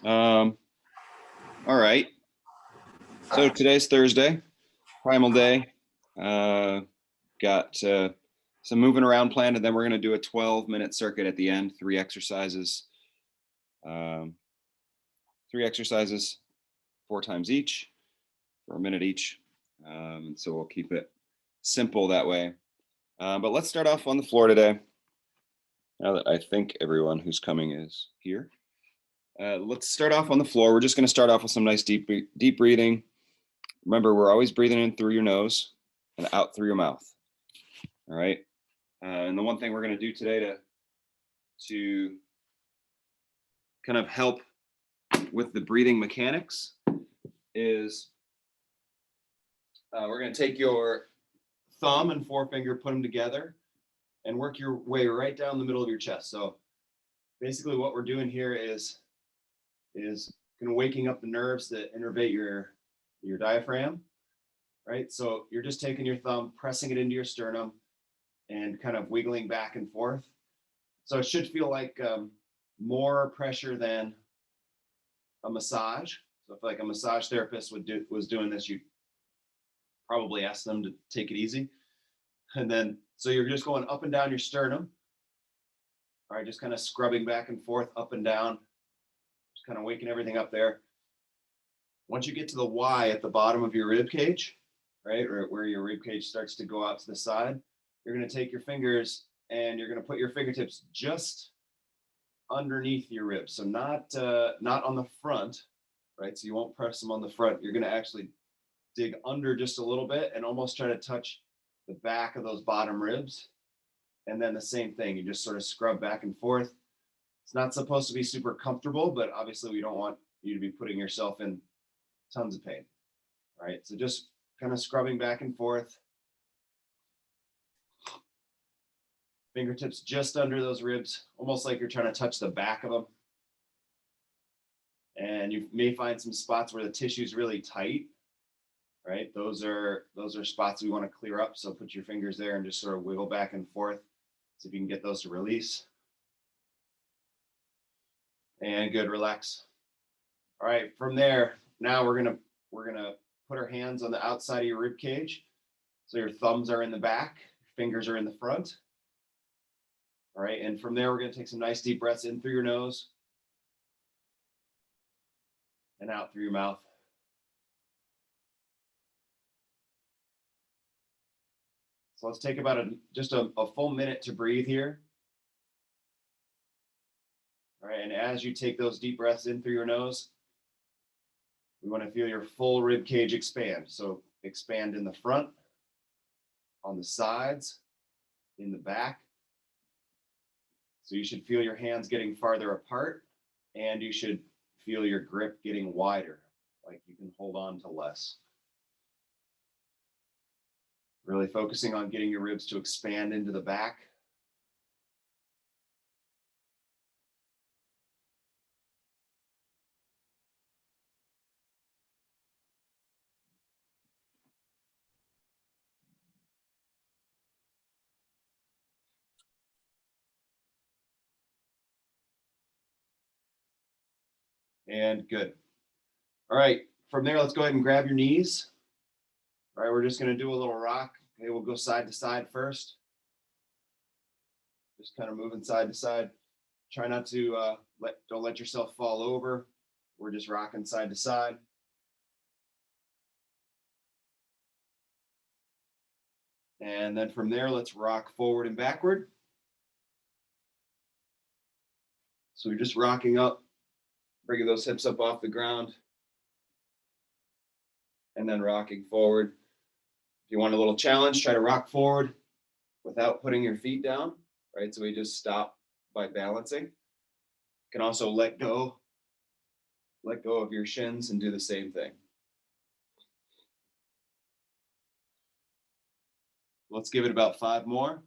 All right. So today's Thursday, Primal Day. Got some moving around planned, and then we're going to do a 12-minute circuit at the end, three exercises. Um, three exercises, 4 times each, for a minute each. So we'll keep it simple that way. But let's start off on the floor today. Now that I think everyone who's coming is here. Let's start off on the floor. We're just going to start off with some nice deep breathing. Remember, we're always breathing in through your nose and out through your mouth. All right. And the one thing we're going to do today to kind of help with the breathing mechanics is we're going to take your thumb and forefinger, put them together, and work your way right down the middle of your chest. So basically what we're doing here is kind of waking up the nerves that innervate your diaphragm, right? So you're just taking your thumb, pressing it into your sternum, and kind of wiggling back and forth. So it should feel like more pressure than a massage. So if like a massage therapist was doing this, you'd probably ask them to take it easy. And then, so you're just going up and down your sternum. All right, just kind of scrubbing back and forth, up and down, just kind of waking everything up there. Once you get to the Y at the bottom of your rib cage, right, or where your rib cage starts to go out to the side, you're going to take your fingers and you're going to put your fingertips just underneath your ribs. So not on the front, right? So you won't press them on the front. You're going to actually dig under just a little bit and almost try to touch the back of those bottom ribs. And then the same thing, you just sort of scrub back and forth. It's not supposed to be super comfortable, but obviously we don't want you to be putting yourself in tons of pain. All right, so just kind of scrubbing back and forth. Fingertips just under those ribs, almost like you're trying to touch the back of them. And you may find some spots where the tissue is really tight, right? Those are spots we want to clear up. So put your fingers there and just sort of wiggle back and forth. See if you can get those to release. And good, relax. All right, from there, now we're gonna put our hands on the outside of your rib cage. So your thumbs are in the back, fingers are in the front. All right, and from there, we're gonna take some nice deep breaths in through your nose and out through your mouth. So let's take about just a full minute to breathe here. All right, and as you take those deep breaths in through your nose, we want to feel your full rib cage expand. So expand in the front, on the sides, in the back. So you should feel your hands getting farther apart, and you should feel your grip getting wider, like you can hold on to less. Really focusing on getting your ribs to expand into the back. And good. All right, from there, let's go ahead and grab your knees. All right, we're just gonna do a little rock. Okay, we'll go side to side first. Just kind of moving side to side. Try not to don't let yourself fall over. We're just rocking side to side. And then from there, let's rock forward and backward. So we're just rocking up, bringing those hips up off the ground, and then rocking forward. If you want a little challenge, try to rock forward without putting your feet down, right? So we just stop by balancing. You can also let go of your shins and do the same thing. Let's give it about 5 more.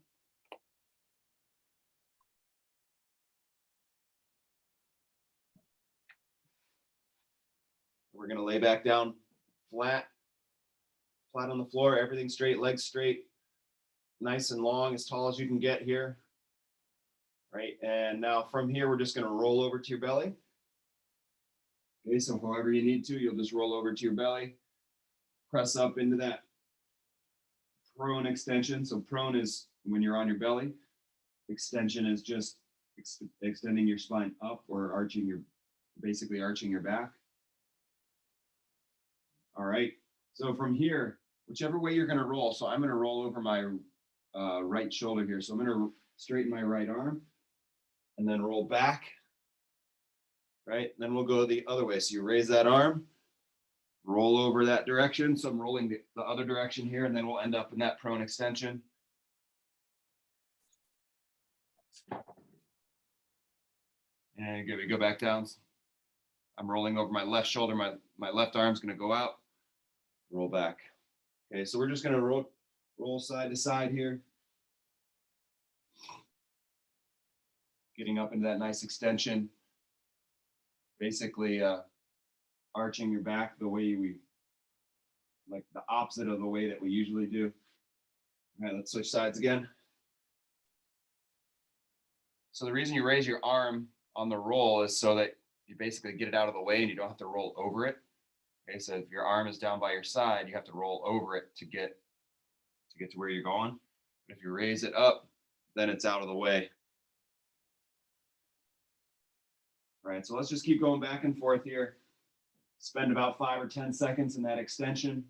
We're gonna lay back down flat on the floor, everything straight, legs straight, nice and long, as tall as you can get here. Right, and now from here, we're just gonna roll over to your belly. Okay, so however you need to, you'll just roll over to your belly, press up into that prone extension. So prone is when you're on your belly. Extension is just extending your spine up or basically arching your back. All right. So from here, whichever way you're going to roll. So I'm going to roll over my right shoulder here. So I'm going to straighten my right arm and then roll back. Right. Then we'll go the other way. So you raise that arm, roll over that direction. So I'm rolling the other direction here, and then we'll end up in that prone extension. And good, we go back down. I'm rolling over my left shoulder. My left arm's going to go out, roll back. Okay, so we're just going to roll side to side here. Getting up into that nice extension. Basically arching your back the way like the opposite of the way that we usually do. All right, let's switch sides again. So the reason you raise your arm on the roll is so that you basically get it out of the way and you don't have to roll over it. Okay, so if your arm is down by your side, you have to roll over it to get to where you're going. But if you raise it up, then it's out of the way. All right, so let's just keep going back and forth here. Spend about 5 or 10 seconds in that extension.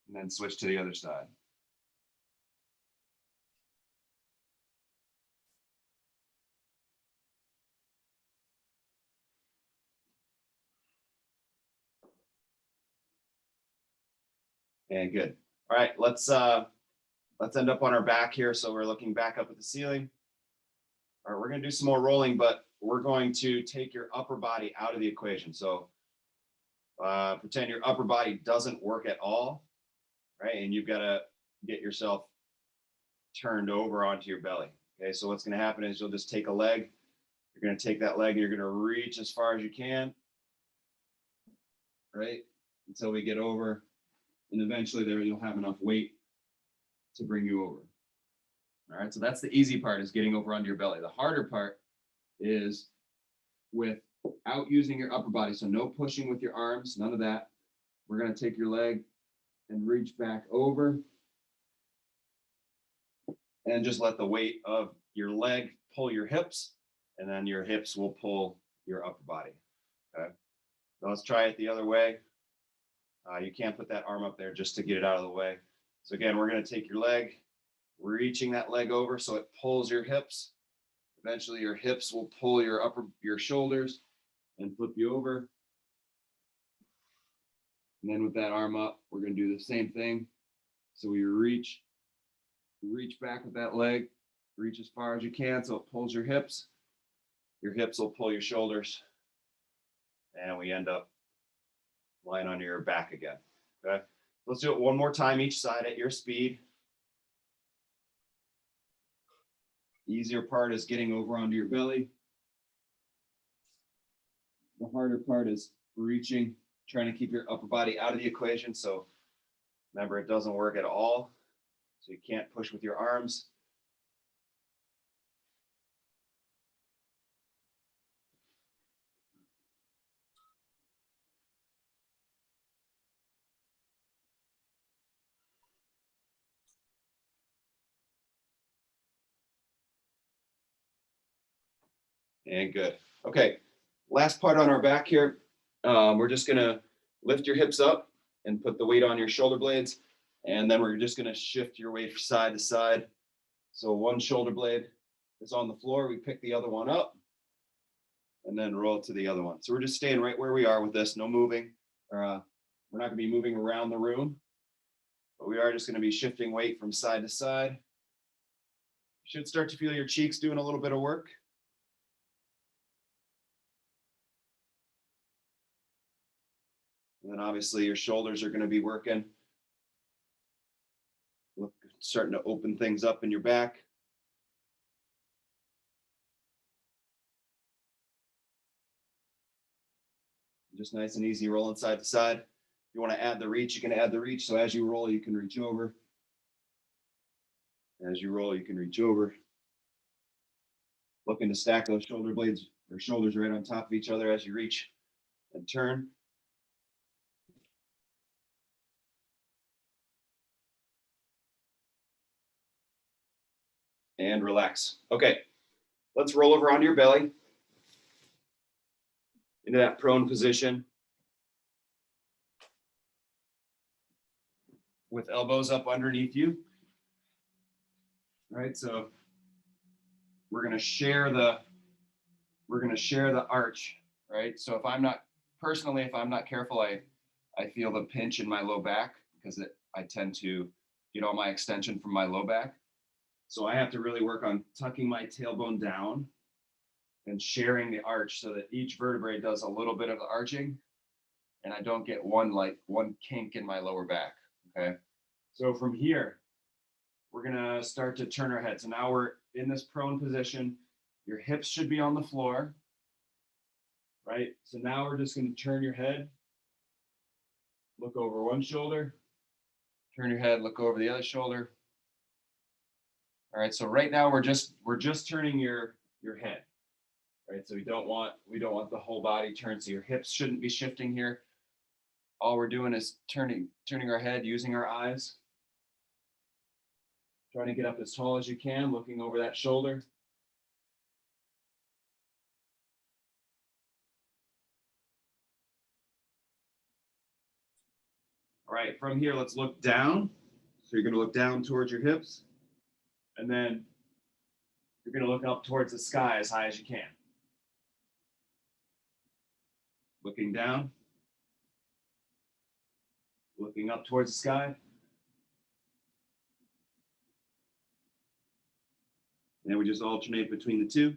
And then switch to the other side. And good. All right, let's end up on our back here. So we're looking back up at the ceiling. All right, we're going to do some more rolling, but we're going to take your upper body out of the equation. So pretend your upper body doesn't work at all, right? And you've got to get yourself turned over onto your belly. Okay, so what's going to happen is you'll just take a leg. You're going to take that leg and you're going to reach as far as you can, right? Until we get over. And eventually there you'll have enough weight to bring you over. All right, so that's the easy part, is getting over onto your belly. The harder part is without using your upper body. So no pushing with your arms, none of that. We're going to take your leg and reach back over and just let the weight of your leg pull your hips, and then your hips will pull your upper body. Okay, so let's try it the other way. You can't put that arm up there just to get it out of the way. So again, we're going to take your leg, reaching that leg over so it pulls your hips. Eventually your hips will pull your shoulders and flip you over. And then with that arm up, we're going to do the same thing. So we reach back with that leg, reach as far as you can so it pulls your hips. Your hips will pull your shoulders, and we end up lying on your back again. Okay, let's do it one more time each side at your speed. The easier part is getting over onto your belly. The harder part is reaching, trying to keep your upper body out of the equation. So remember, it doesn't work at all. So you can't push with your arms. And good. Okay, last part on our back here. We're just gonna lift your hips up and put the weight on your shoulder blades. And then we're just gonna shift your weight side to side. So one shoulder blade is on the floor. We pick the other one up and then roll to the other one. So we're just staying right where we are with this, no moving. We're not gonna be moving around the room, but we are just gonna be shifting weight from side to side. You should start to feel your cheeks doing a little bit of work. And then obviously your shoulders are going to be working. Look, starting to open things up in your back. Just nice and easy rolling side to side. If you want to add the reach, you can add the reach. So as you roll, you can reach over. As you roll, you can reach over, looking to stack those shoulder blades or shoulders right on top of each other as you reach and turn. And relax. Okay, let's roll over onto your belly into that prone position with elbows up underneath you. All right, so we're gonna share the arch, right? So if I'm not careful, I feel the pinch in my low back because I tend to get all my extension from my low back. So I have to really work on tucking my tailbone down and sharing the arch so that each vertebrae does a little bit of the arching and I don't get one kink in my lower back, okay? So from here, we're gonna start to turn our head. So now we're in this prone position. Your hips should be on the floor, right? So now we're just gonna turn your head, look over one shoulder, turn your head, look over the other shoulder. All right, so right now we're just turning your head, right? So we don't want the whole body turned. So your hips shouldn't be shifting here. All we're doing is turning our head, using our eyes. Trying to get up as tall as you can, looking over that shoulder. All right, from here, let's look down. So you're gonna look down towards your hips, and then you're gonna look up towards the sky as high as you can. Looking down, looking up towards the sky. And we just alternate between the two.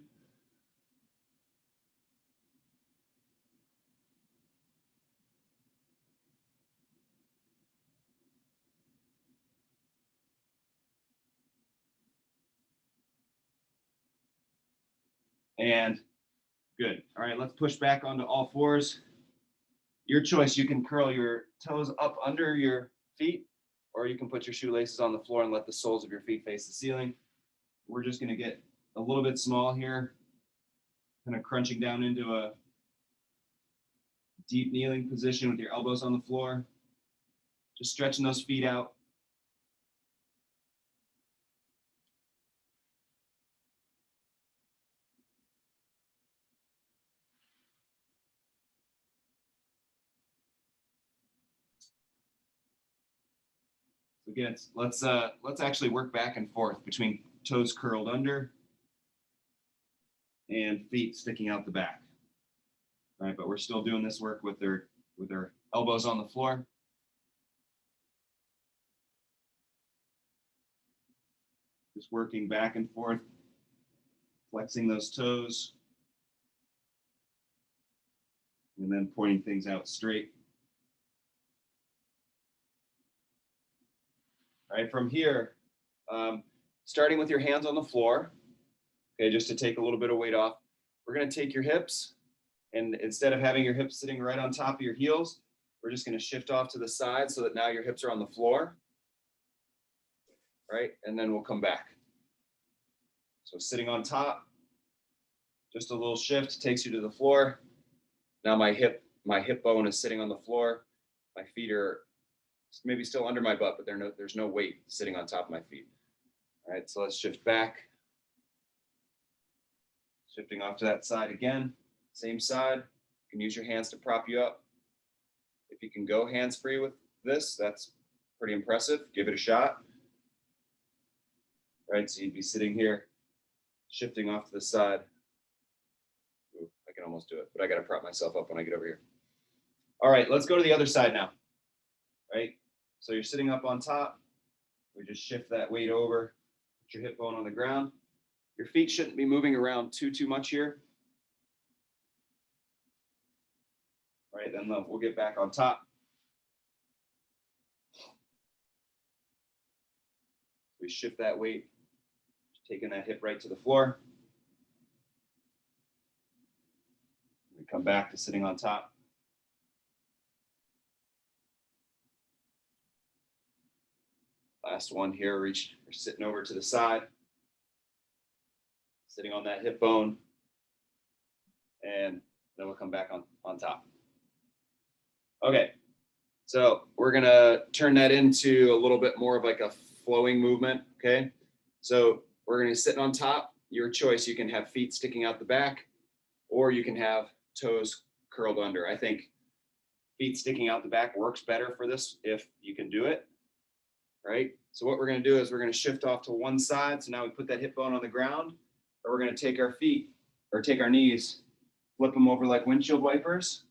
And good. All right, let's push back onto all fours. Your choice, you can curl your toes up under your feet, or you can put your shoelaces on the floor and let the soles of your feet face the ceiling. We're just gonna get a little bit small here, kind of crunching down into a deep kneeling position with your elbows on the floor. Just stretching those feet out. So again, let's actually work back and forth between toes curled under and feet sticking out the back. All right, but we're still doing this work with their elbows on the floor. Just working back and forth, flexing those toes, and then pointing things out straight. All right, from here, starting with your hands on the floor, okay, just to take a little bit of weight off, we're gonna take your hips, and instead of having your hips sitting right on top of your heels, we're just gonna shift off to the side so that now your hips are on the floor, right? And then we'll come back. So sitting on top, just a little shift takes you to the floor. Now my hip bone is sitting on the floor. My feet are maybe still under my butt, but there's no weight sitting on top of my feet. All right, so let's shift back. Shifting off to that side again, same side. You can use your hands to prop you up. If you can go hands-free with this, that's pretty impressive. Give it a shot. All right, so you'd be sitting here, shifting off to the side. Ooh, I can almost do it, but I got to prop myself up when I get over here. All right, let's go to the other side now. Right, so you're sitting up on top. We just shift that weight over, put your hip bone on the ground. Your feet shouldn't be moving around too much here. All right, then we'll get back on top. We shift that weight, taking that hip right to the floor. We come back to sitting on top. Last one here, we're sitting over to the side, sitting on that hip bone, and then we'll come back on top. Okay, so we're gonna turn that into a little bit more of like a flowing movement, okay? So we're gonna be sitting on top, your choice. You can have feet sticking out the back, or you can have toes curled under. I think feet sticking out the back works better for this if you can do it, right? So what we're gonna do is we're gonna shift off to one side. So now we put that hip bone on the ground, or we're gonna take our feet, or take our knees, flip them over like windshield wipers,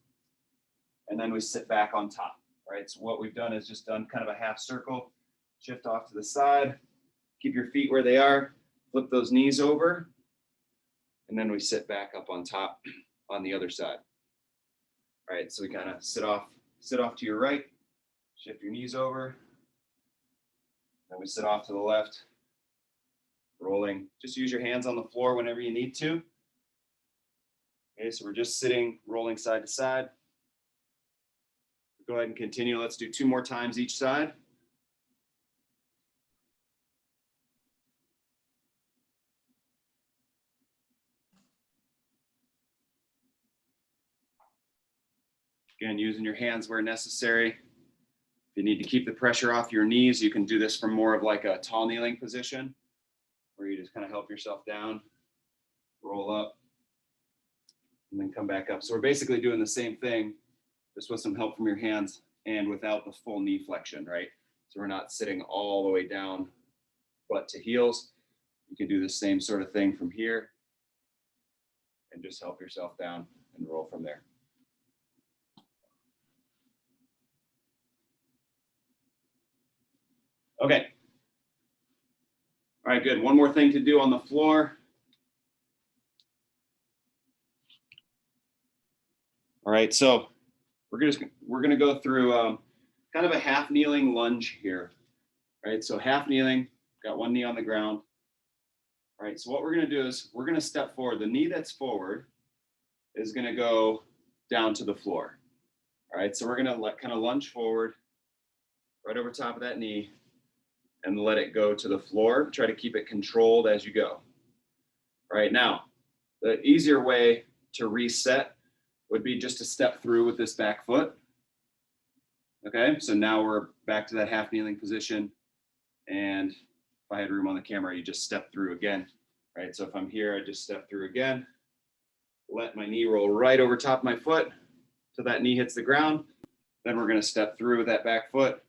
and then we sit back on top, right? So what we've done is just done kind of a half circle, shift off to the side, keep your feet where they are, flip those knees over, and then we sit back up on top on the other side. All right, so we kind of sit off to your right, shift your knees over, then we sit off to the left, rolling. Just use your hands on the floor whenever you need to. Okay, so we're just sitting, rolling side to side. Go ahead and continue. Let's do 2 more times each side. Again, using your hands where necessary. If you need to keep the pressure off your knees, you can do this from more of like a tall kneeling position, where you just kind of help yourself down, roll up, and then come back up. So we're basically doing the same thing, just with some help from your hands and without the full knee flexion, right? So we're not sitting all the way down, butt to heels. You can do the same sort of thing from here and just help yourself down and roll from there. Okay. All right, good. One more thing to do on the floor. All right, so we're gonna go through kind of a half kneeling lunge here. All right, so half kneeling, got one knee on the ground. All right, so what we're gonna do is we're gonna step forward. The knee that's forward is gonna go down to the floor. All right, so we're gonna kind of lunge forward, right over top of that knee, and let it go to the floor. Try to keep it controlled as you go. All right, now, the easier way to reset would be just to step through with this back foot. Okay, so now we're back to that half kneeling position. And if I had room on the camera, you just step through again, right? So if I'm here, I just step through again, let my knee roll right over top of my foot so that knee hits the ground. Then we're gonna step through with that back foot,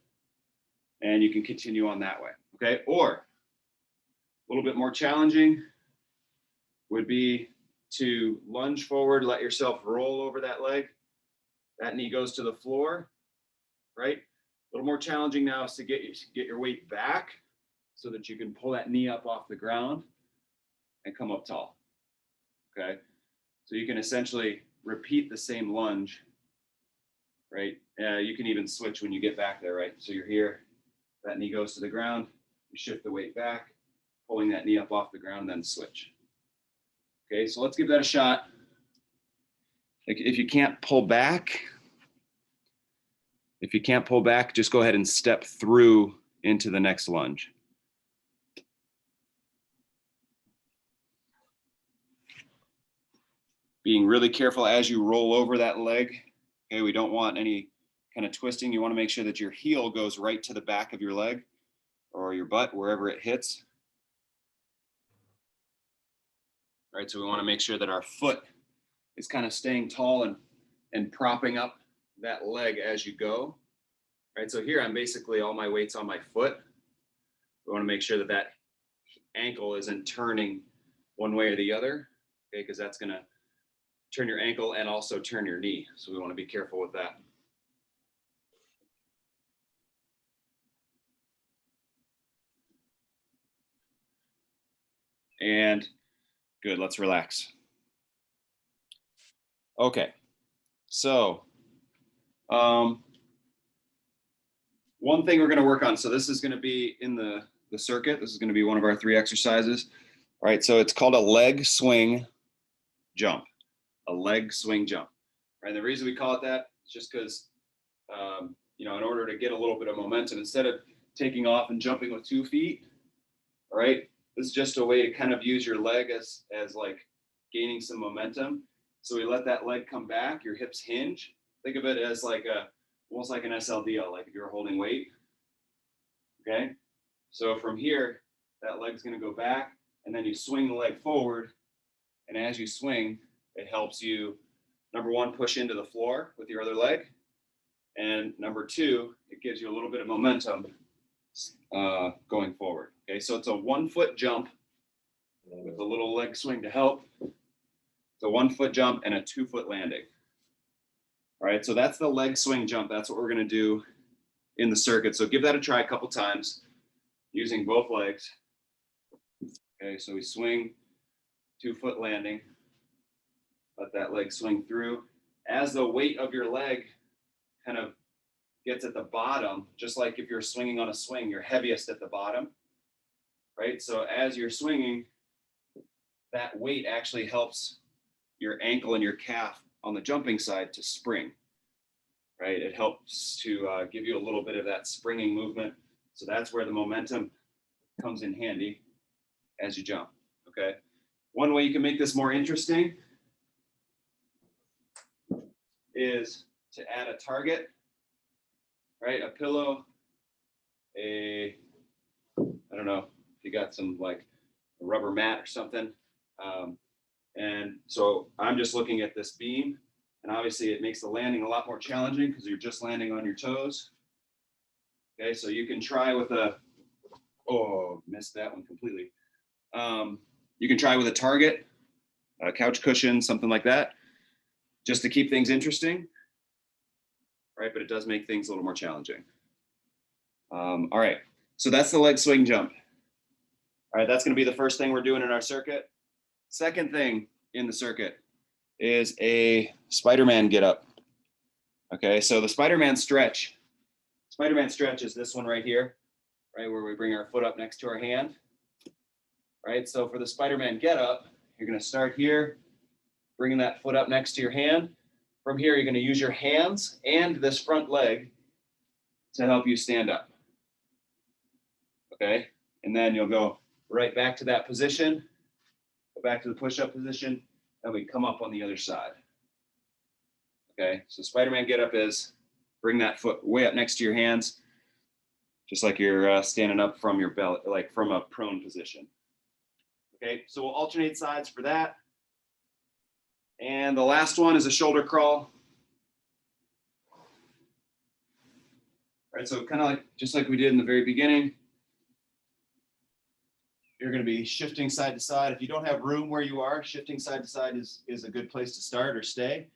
and you can continue on that way, okay? Or a little bit more challenging would be to lunge forward, let yourself roll over that leg. That knee goes to the floor, right? A little more challenging now is to get your weight back so that you can pull that knee up off the ground and come up tall, okay? So you can essentially repeat the same lunge, right? You can even switch when you get back there, right? So you're here, that knee goes to the ground, you shift the weight back, pulling that knee up off the ground, then switch. Okay, so let's give that a shot. If you can't pull back, just go ahead and step through into the next lunge. Being really careful as you roll over that leg. Okay, we don't want any kind of twisting. You want to make sure that your heel goes right to the back of your leg or your butt, wherever it hits. Right, so we want to make sure that our foot is kind of staying tall and propping up that leg as you go. Right, so here I'm basically all my weight's on my foot. We want to make sure that that ankle isn't turning one way or the other, okay, because that's going to turn your ankle and also turn your knee. So we want to be careful with that. And good, let's relax. Okay, so one thing we're going to work on, so this is going to be in the circuit. This is going to be one of our 3 exercises. All right, so it's called a leg swing jump. A leg swing jump. Right, the reason we call it that is just because, you know, in order to get a little bit of momentum, instead of taking off and jumping with 2 feet. All right. This is just a way to kind of use your leg as like gaining some momentum. So we let that leg come back, your hips hinge. Think of it as like almost like an SLDL, like if you're holding weight. Okay. So from here, that leg's going to go back, and then you swing the leg forward. And as you swing, it helps you, number one, push into the floor with your other leg. And number two, it gives you a little bit of momentum going forward. Okay, so it's a 1 foot jump with a little leg swing to help. It's a 1 foot jump and a 2 foot landing. All right, so that's the leg swing jump. That's what we're gonna do in the circuit. So give that a try a couple times using both legs. Okay, so we swing, 2 foot landing. Let that leg swing through. As the weight of your leg kind of gets at the bottom, just like if you're swinging on a swing, you're heaviest at the bottom, right? So as you're swinging, that weight actually helps your ankle and your calf on the jumping side to spring, right? It helps to give you a little bit of that springing movement. So that's where the momentum comes in handy as you jump, okay? One way you can make this more interesting is to add a target, right? A pillow, I don't know, if you got some like a rubber mat or something. And so I'm just looking at this beam, and obviously it makes the landing a lot more challenging because you're just landing on your toes. Okay, so you can try with missed that one completely. You can try with a target, a couch cushion, something like that, just to keep things interesting, right? But it does make things a little more challenging. All right, so that's the leg swing jump. All right, that's gonna be the first thing we're doing in our circuit. Second thing in the circuit is a Spiderman Get Up. Okay, so the Spiderman stretch is this one right here, right, where we bring our foot up next to our hand. Right, so for the Spiderman Get Up, you're gonna start here, bringing that foot up next to your hand. From here, you're gonna use your hands and this front leg to help you stand up. Okay, and then you'll go right back to that position, go back to the push-up position, and we come up on the other side. Okay, so Spiderman Get Up is bring that foot way up next to your hands, just like you're standing up from your belly, like from a prone position. Okay, so we'll alternate sides for that. And the last one is a shoulder crawl. All right, so kind of like, just like we did in the very beginning, you're gonna be shifting side to side. If you don't have room where you are, shifting side to side is a good place to start or stay.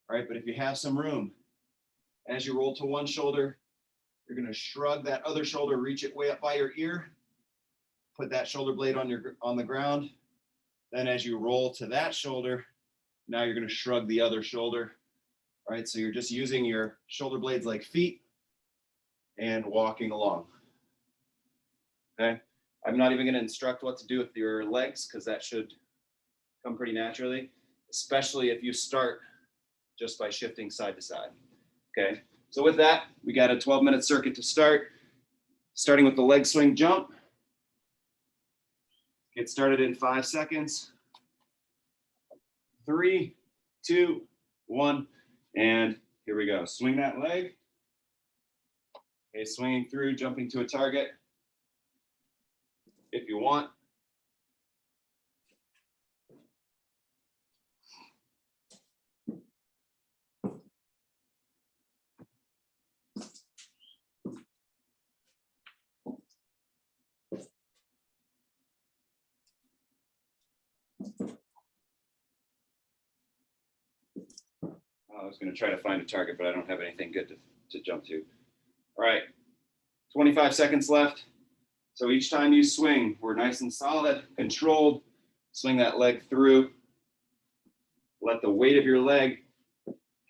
All right, but if you have some room, as you roll to one shoulder, you're gonna shrug that other shoulder, reach it way up by your ear, put that shoulder blade on the ground. Then as you roll to that shoulder, now you're gonna shrug the other shoulder. All right, so you're just using your shoulder blades like feet and walking along. Okay, I'm not even gonna instruct what to do with your legs because that should come pretty naturally, especially if you start just by shifting side to side. Okay, so with that, we got a 12-minute circuit to start, starting with the leg swing jump. Get started in 5 seconds. 3, 2, 1, and here we go. Swing that leg. Okay, swinging through, jumping to a target if you want. I was going to try to find a target, but I don't have anything good to jump to. All right, 25 seconds left. So each time you swing, we're nice and solid, controlled. Swing that leg through. Let the weight of your leg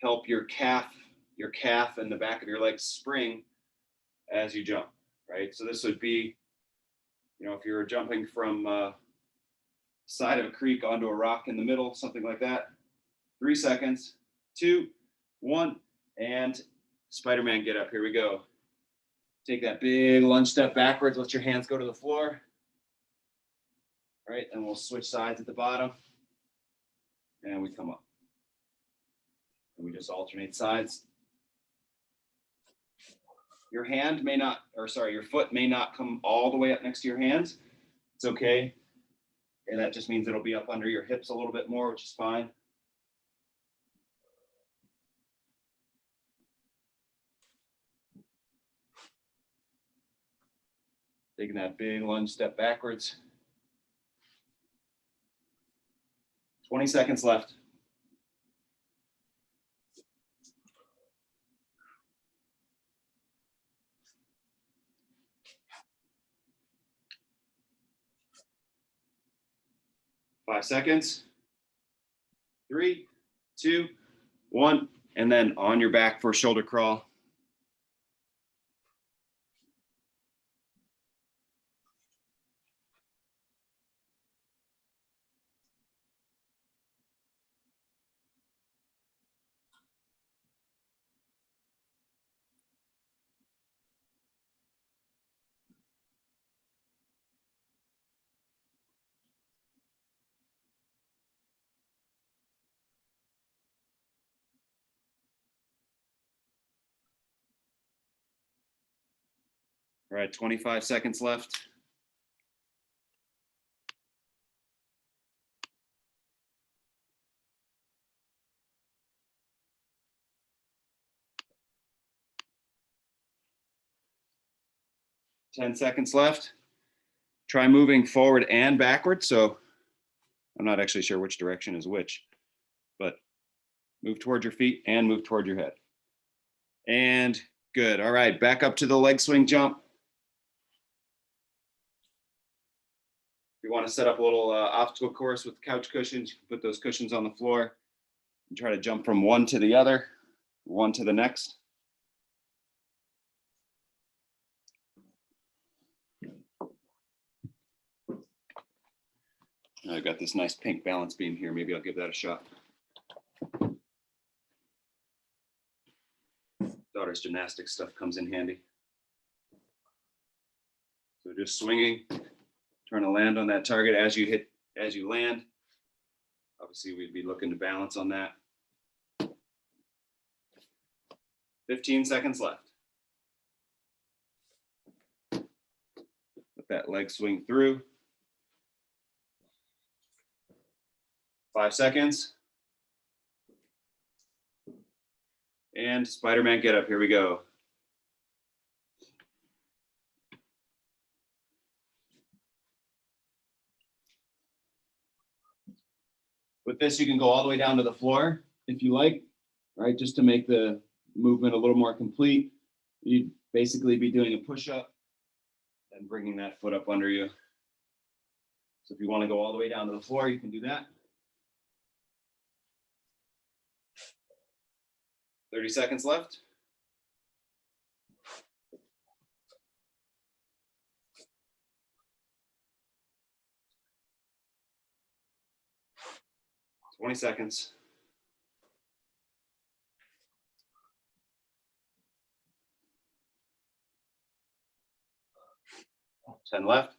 help your calf and the back of your leg spring as you jump, right? So this would be, you know, if you're jumping from side of a creek onto a rock in the middle, something like that. 3 seconds. 2, 1, and Spiderman Get Up. Here we go. Take that big lunge step backwards. Let your hands go to the floor. All right, and we'll switch sides at the bottom. And we come up. And we just alternate sides. Your hand may not, or sorry, your foot may not come all the way up next to your hands. It's okay. And that just means it'll be up under your hips a little bit more, which is fine. Taking that big lunge step backwards. 20 seconds left. Five seconds. 3, 2, 1, and then on your back for a shoulder crawl. All right, 25 seconds left. Ten seconds left. Try moving forward and backward. So I'm not actually sure which direction is which, but move towards your feet and move toward your head. And good. All right, back up to the leg swing jump. If you want to set up a little obstacle course with couch cushions, you can put those cushions on the floor and try to jump from one to the other, one to the next. I've got this nice pink balance beam here. Maybe I'll give that a shot. Daughter's gymnastics stuff comes in handy. So just swinging, trying to land on that target as you land. Obviously, we'd be looking to balance on that. 15 seconds left. Let that leg swing through. 5 seconds. And Spiderman Get Up, here we go. With this, you can go all the way down to the floor if you like, right? Just to make the movement a little more complete. You'd basically be doing a push-up and bringing that foot up under you. So if you want to go all the way down to the floor, you can do that. 30 seconds left. Twenty seconds. 10 left.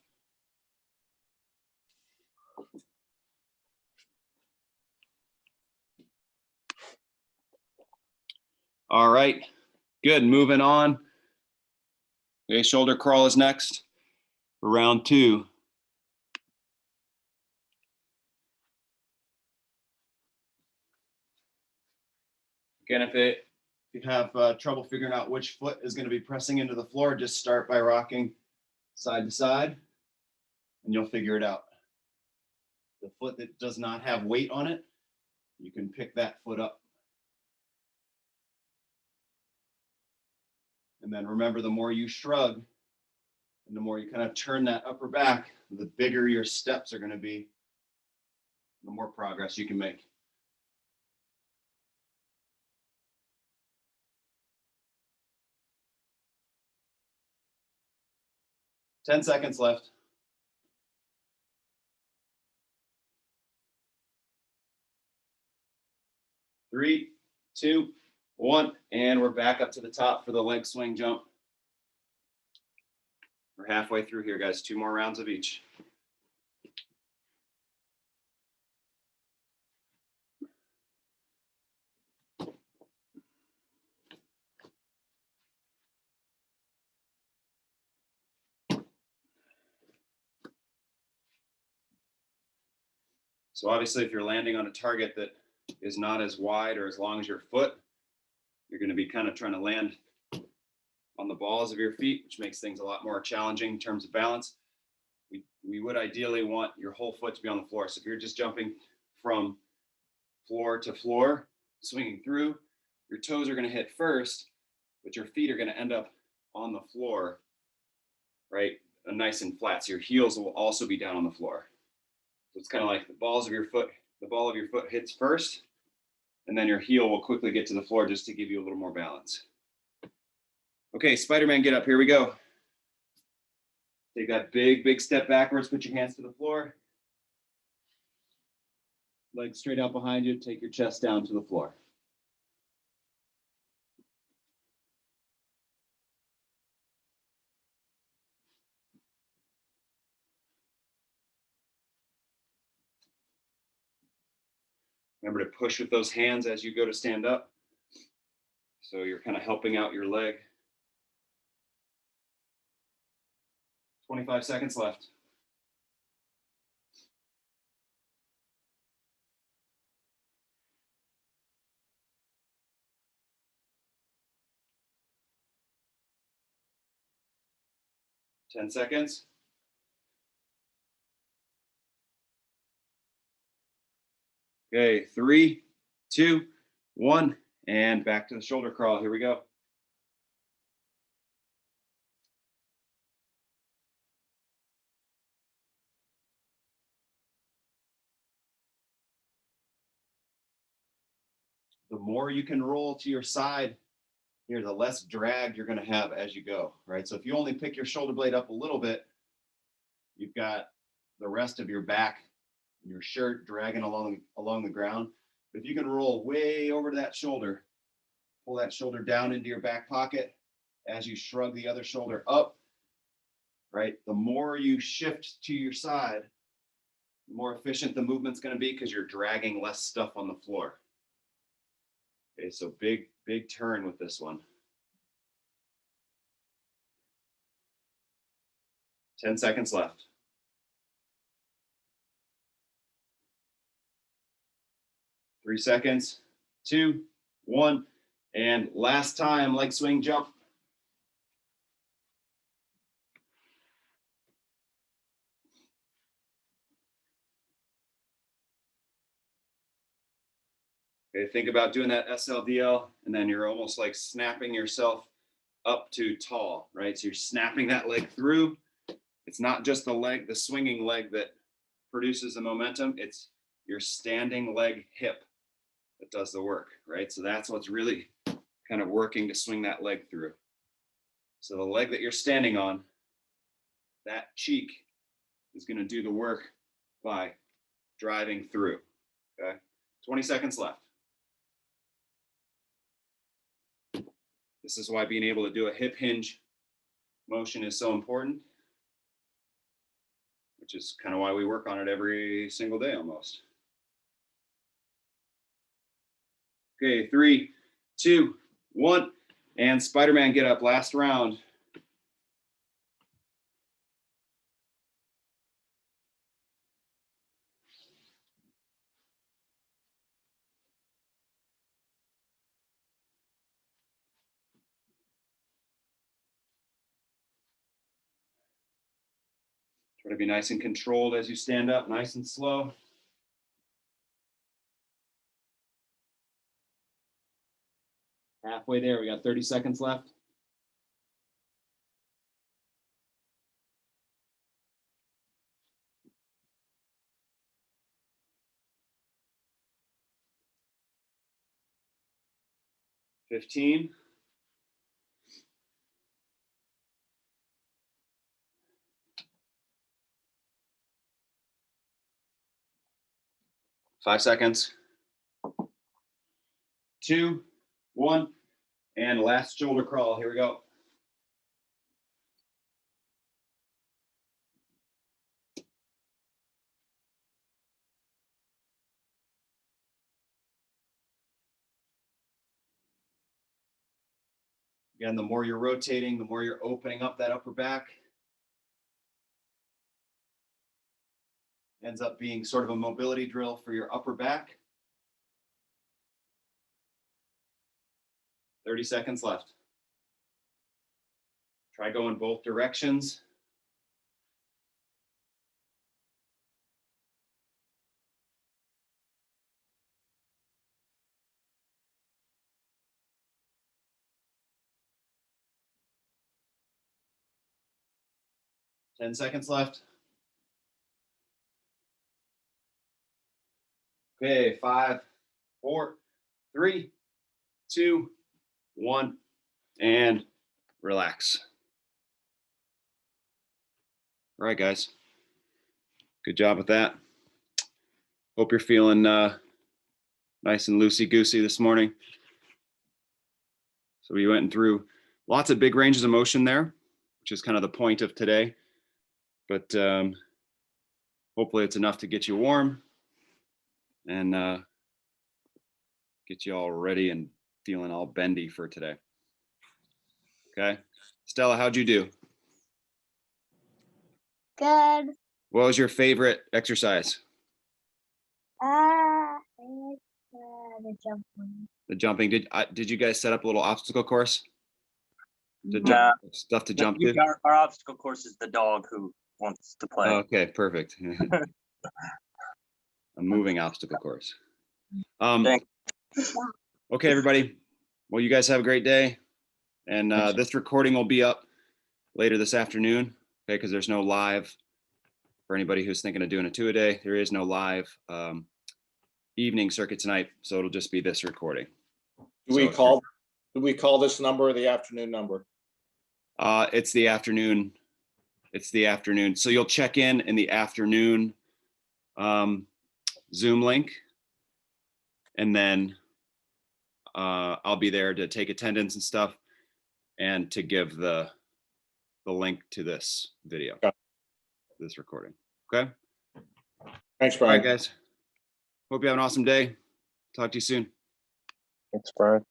All right, good, moving on. Okay, shoulder crawl is next for round 2. Again, if you have trouble figuring out which foot is going to be pressing into the floor, just start by rocking side to side and you'll figure it out. The foot that does not have weight on it, you can pick that foot up. And then remember, the more you shrug and the more you kind of turn that upper back, the bigger your steps are going to be, the more progress you can make. Ten seconds left. 3, 2, 1, and we're back up to the top for the leg swing jump. We're halfway through here, guys. 2 more rounds of each. So obviously, if you're landing on a target that is not as wide or as long as your foot, you're going to be kind of trying to land on the balls of your feet, which makes things a lot more challenging in terms of balance. We would ideally want your whole foot to be on the floor. So if you're just jumping from floor to floor, swinging through, your toes are going to hit first, but your feet are going to end up on the floor, right? Nice and flat. So your heels will also be down on the floor. So it's kind of like the ball of your foot hits first, and then your heel will quickly get to the floor just to give you a little more balance. Okay, Spider-Man Get Up, here we go. Take that big step backwards, put your hands to the floor. Legs straight out behind you, take your chest down to the floor. Remember to push with those hands as you go to stand up. So you're kind of helping out your leg. 25 seconds left. Ten seconds. Okay, 3, 2, 1, and back to the shoulder crawl. Here we go. The more you can roll to your side here, the less drag you're going to have as you go, right? So if you only pick your shoulder blade up a little bit, you've got the rest of your back and your shirt dragging along the ground. But if you can roll way over to that shoulder, pull that shoulder down into your back pocket as you shrug the other shoulder up, right? The more you shift to your side, the more efficient the movement's going to be because you're dragging less stuff on the floor. Okay, so big turn with this one. 10 seconds left. 3 seconds, 2, 1, and last time, leg swing jump. Okay, think about doing that SLDL, and then you're almost like snapping yourself up to tall, right? So you're snapping that leg through. It's not just the leg, the swinging leg that produces the momentum. It's your standing leg hip that does the work, right? So that's what's really kind of working to swing that leg through. So the leg that you're standing on, that cheek is going to do the work by driving through, okay? 20 seconds left. This is why being able to do a hip hinge motion is so important, which is kind of why we work on it every single day almost. Okay, 3, 2, 1, and Spider-Man Get Up, last round. Try to be nice and controlled as you stand up, nice and slow. Halfway there, we got 30 seconds left. $15. 5 seconds. 2, 1, and last shoulder crawl. Here we go. Again, the more you're rotating, the more you're opening up that upper back. Ends up being sort of a mobility drill for your upper back. 30 seconds left. Try going both directions. Ten seconds left. Okay, 5, 4, 3, 2, 1, and relax. All right, guys. Good job with that. Hope you're feeling nice and loosey-goosey this morning. So we went through lots of big ranges of motion there, which is kind of the point of today. But hopefully it's enough to get you warm and get you all ready and feeling all bendy for today. Okay. Stella, how'd you do? Good. What was your favorite exercise? The jumping. The jumping. Did you guys set up a little obstacle course? Nah. Stuff to jump to? Our obstacle course is the dog who wants to play. Okay, perfect. A moving obstacle course. Thanks. Okay, everybody. Well, you guys have a great day. And this recording will be up later this afternoon, okay, because there's no live for anybody who's thinking of doing a 2-a-day. There is no live evening circuit tonight, so it'll just be this recording. Do we call this number the afternoon number? It's the afternoon. It's the afternoon. So you'll check in the afternoon Zoom link, and then I'll be there to take attendance and stuff, and to give the link to this video, this recording. Okay. Thanks, All Brian. right, guys. Hope you have an awesome day. Talk to you soon. Thanks, Brian.